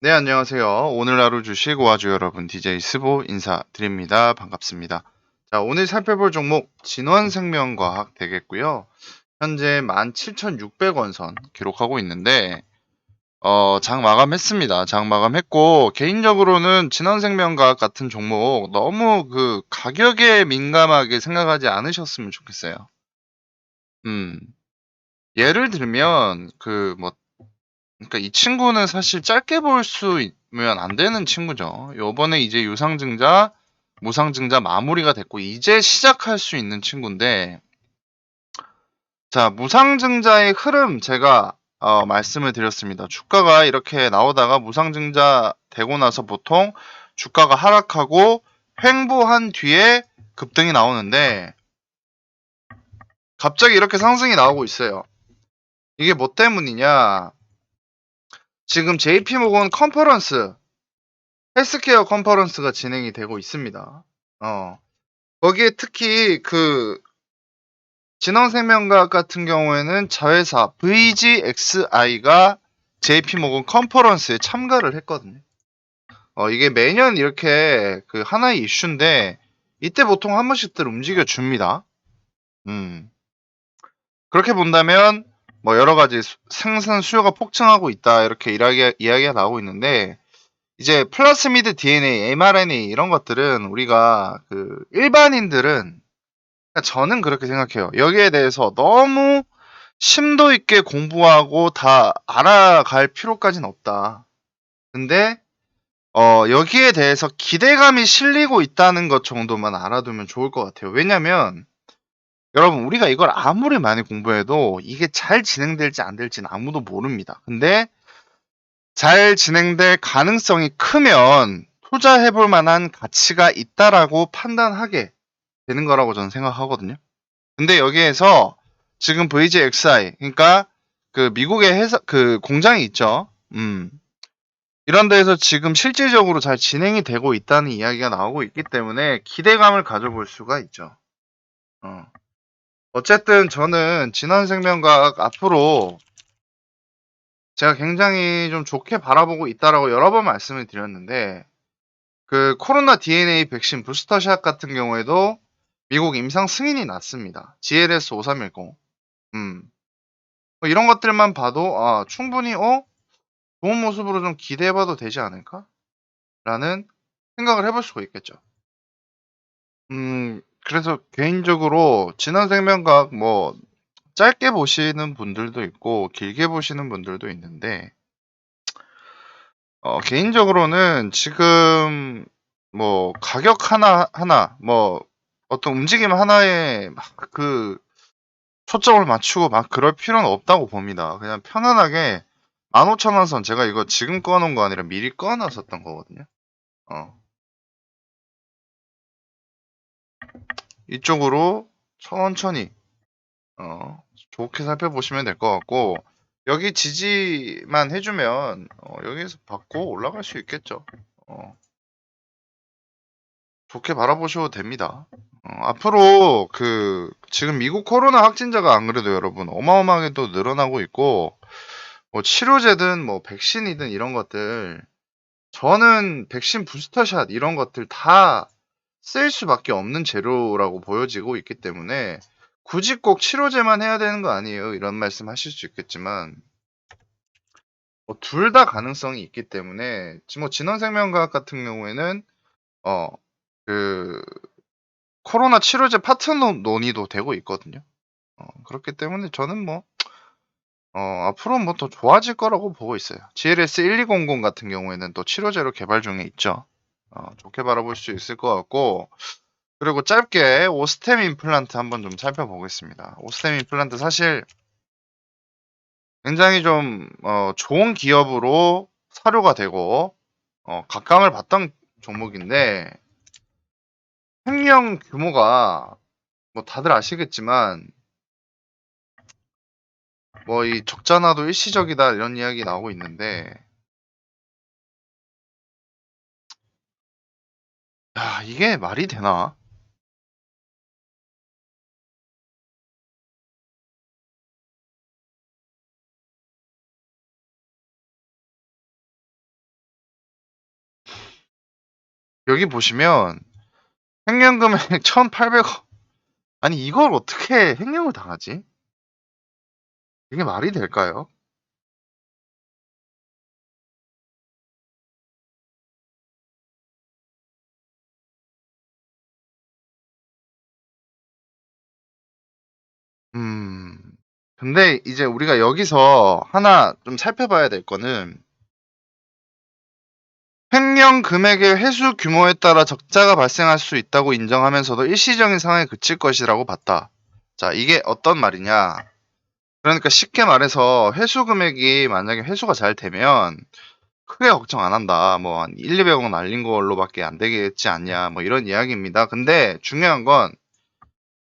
네, 안녕하세요. 오늘 하루 주식 오아주 여러분, DJ 스보 인사드립니다. 반갑습니다. 자, 오늘 살펴볼 종목 진원생명과학 되겠고요. 현재 17,600원 선 기록하고 있는데 장 마감했습니다. 장 마감했고 개인적으로는 진원생명과학 같은 종목 너무 그 가격에 민감하게 생각하지 않으셨으면 좋겠어요. 음. 예를 들면 그러니까 이 친구는 사실 짧게 볼 수 있으면 안 되는 친구죠. 요번에 이제 유상증자, 무상증자 마무리가 됐고 이제 시작할 수 있는 친구인데, 자, 무상증자의 흐름 제가 말씀을 드렸습니다. 주가가 이렇게 나오다가 무상증자 되고 나서 보통 주가가 하락하고 횡보한 뒤에 급등이 나오는데 갑자기 이렇게 상승이 나오고 있어요. 이게 뭐 때문이냐? 지금 JP모건 컨퍼런스 헬스케어 컨퍼런스가 진행이 되고 있습니다. 거기에 특히 그 진원생명과학 같은 경우에는 자회사 VGXI가 JP모건 컨퍼런스에 참가를 했거든요. 이게 매년 이렇게 그 하나의 이슈인데 이때 보통 한 번씩들 움직여 줍니다. 음. 그렇게 본다면 뭐 여러 가지 생산 수요가 폭증하고 있다 이렇게 이야기가 나오고 있는데, 이제 플라스미드 DNA, mRNA 이런 것들은 우리가 그 일반인들은, 그러니까 저는 그렇게 생각해요. 여기에 대해서 너무 심도 있게 공부하고 다 알아갈 필요까지는 없다. 근데 여기에 대해서 기대감이 실리고 있다는 것 정도만 알아두면 좋을 것 같아요. 왜냐면 여러분, 우리가 이걸 아무리 많이 공부해도 이게 잘 진행될지 안 될지는 아무도 모릅니다. 근데 잘 진행될 가능성이 크면 투자해 볼 만한 가치가 있다라고 판단하게 되는 거라고 저는 생각하거든요. 근데 여기에서 지금 VGXI, 그러니까 그 미국의 회사 그 공장이 있죠. 이런 데에서 지금 실질적으로 잘 진행이 되고 있다는 이야기가 나오고 있기 때문에 기대감을 가져볼 수가 있죠. 어. 어쨌든 저는 진원생명과학 앞으로 제가 굉장히 좀 좋게 바라보고 있다라고 여러 번 말씀을 드렸는데, 그 코로나 DNA 백신 부스터샷 같은 경우에도 미국 임상 승인이 났습니다. GLS 5310. 뭐 이런 것들만 봐도 충분히 좋은 모습으로 좀 기대해봐도 되지 않을까? 라는 생각을 해볼 수가 있겠죠. 그래서 개인적으로 진원생명과학 뭐 짧게 보시는 분들도 있고 길게 보시는 분들도 있는데, 개인적으로는 지금 뭐 가격 하나 뭐 어떤 움직임 하나에 막 그 초점을 맞추고 막 그럴 필요는 없다고 봅니다. 그냥 편안하게 15,000원 선, 제가 이거 지금 꺼 놓은 거 아니라 미리 꺼 놨었던 거거든요. 어. 이쪽으로 천천히 어 좋게 살펴보시면 될 것 같고, 여기 지지만 해 주면 여기에서 받고 올라갈 수 있겠죠. 어. 좋게 바라보셔도 됩니다. 앞으로 그 지금 미국 코로나 확진자가 안 그래도 여러분 어마어마하게 또 늘어나고 있고, 뭐 치료제든 뭐 백신이든 이런 것들, 저는 백신 부스터샷 이런 것들 다 쓸 수밖에 없는 재료라고 보여지고 있기 때문에 굳이 꼭 치료제만 해야 되는 거 아니에요, 이런 말씀 하실 수 있겠지만 뭐 둘 다 가능성이 있기 때문에 지금 뭐 진원생명과학 같은 경우에는 어 그 코로나 치료제 파트너 논의도 되고 있거든요. 그렇기 때문에 저는 뭐 앞으로 뭐 더 좋아질 거라고 보고 있어요. GLS 1200 같은 경우에는 또 치료제로 개발 중에 있죠. 좋게 바라볼 수 있을 것 같고, 그리고 짧게 오스템 임플란트 한번 좀 살펴보겠습니다. 오스템 임플란트 사실 굉장히 좀 좋은 기업으로 사료가 되고 각광을 받던 종목인데, 횡령 규모가 뭐 다들 아시겠지만 뭐 이 적자나도 일시적이다 이런 이야기 나오고 있는데, 야, 이게 말이 되나? 여기 보시면 횡령 금액 1,800억. 아니 이걸 어떻게 횡령을 당하지? 이게 말이 될까요? 음. 근데 이제 우리가 여기서 하나 좀 살펴봐야 될 거는 횡령 금액의 회수 규모에 따라 적자가 발생할 수 있다고 인정하면서도 일시적인 상황에 그칠 것이라고 봤다. 자, 이게 어떤 말이냐? 그러니까 쉽게 말해서 회수 금액이 만약에 회수가 잘 되면 크게 걱정 안 한다. 뭐 한 1,200억 날린 걸로밖에 안 되겠지 않냐. 뭐 이런 이야기입니다. 근데 중요한 건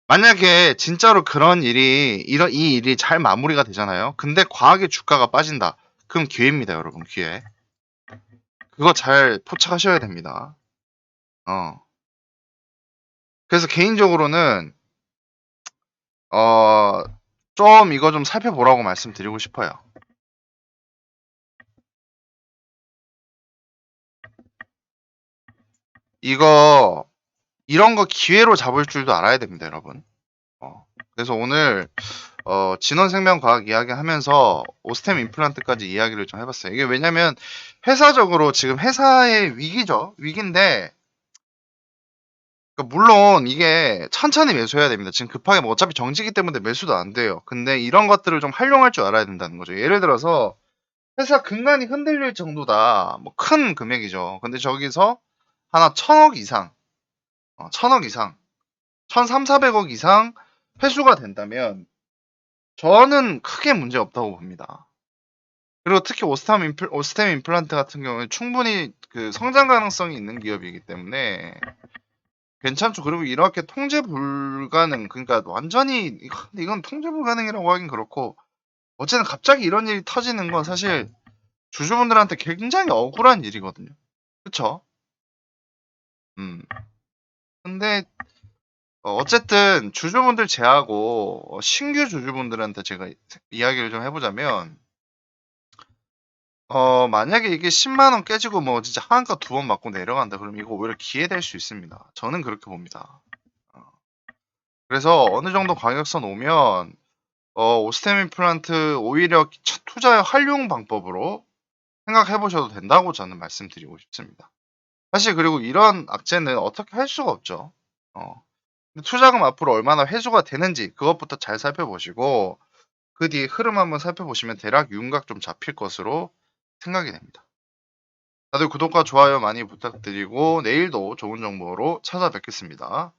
만약에 진짜로 그런 일이 이 일이 잘 마무리가 되잖아요. 근데 과하게 주가가 빠진다. 그럼 기회입니다, 여러분. 기회. 그거 잘 포착하셔야 됩니다. 어. 그래서 개인적으로는 어, 좀 이거 좀 살펴보라고 말씀드리고 싶어요. 이거 이런 거 기회로 잡을 줄도 알아야 됩니다, 여러분. 그래서 오늘 진원생명과학 이야기하면서 오스템 임플란트까지 이야기를 좀 해봤어요. 이게 왜냐면 회사적으로 지금 회사의 위기죠. 위기인데 그러니까 물론 이게 천천히 매수해야 됩니다. 지금 급하게 뭐 어차피 정지기 때문에 매수도 안 돼요. 근데 이런 것들을 좀 활용할 줄 알아야 된다는 거죠. 예를 들어서 회사 근간이 흔들릴 정도다. 뭐 큰 금액이죠. 근데 저기서 하나 1,000억 이상, 1,000억 이상, 1,300~1,400억 이상 회수가 된다면 저는 크게 문제 없다고 봅니다. 그리고 특히 오스템 임플란트 같은 경우는 충분히 그 성장 가능성이 있는 기업이기 때문에 괜찮죠. 그리고 이렇게 통제 불가능, 그러니까 완전히 이건 통제 불가능이라고 하긴 그렇고 어쨌든 갑자기 이런 일이 터지는 건 사실 주주분들한테 굉장히 억울한 일이거든요. 그쵸? 음. 근데 어쨌든 주주분들 제하고 신규 주주분들한테 제가 이야기를 좀 해보자면 만약에 이게 10만 원 깨지고 뭐 진짜 하한가 2번 맞고 내려간다 그러면 이거 오히려 기회 될 수 있습니다. 저는 그렇게 봅니다. 어. 그래서 어느 정도 가격선 오면 오스템 임플란트 오히려 투자의 활용 방법으로 생각해 보셔도 된다고 저는 말씀드리고 싶습니다. 사실 그리고 이런 악재는 어떻게 할 수가 없죠. 어. 근데 투자금 앞으로 얼마나 회수가 되는지 그것부터 잘 살펴보시고 그 뒤에 흐름 한번 살펴보시면 대략 윤곽 좀 잡힐 것으로 생각이 됩니다. 다들 구독과 좋아요 많이 부탁드리고 내일도 좋은 정보로 찾아뵙겠습니다.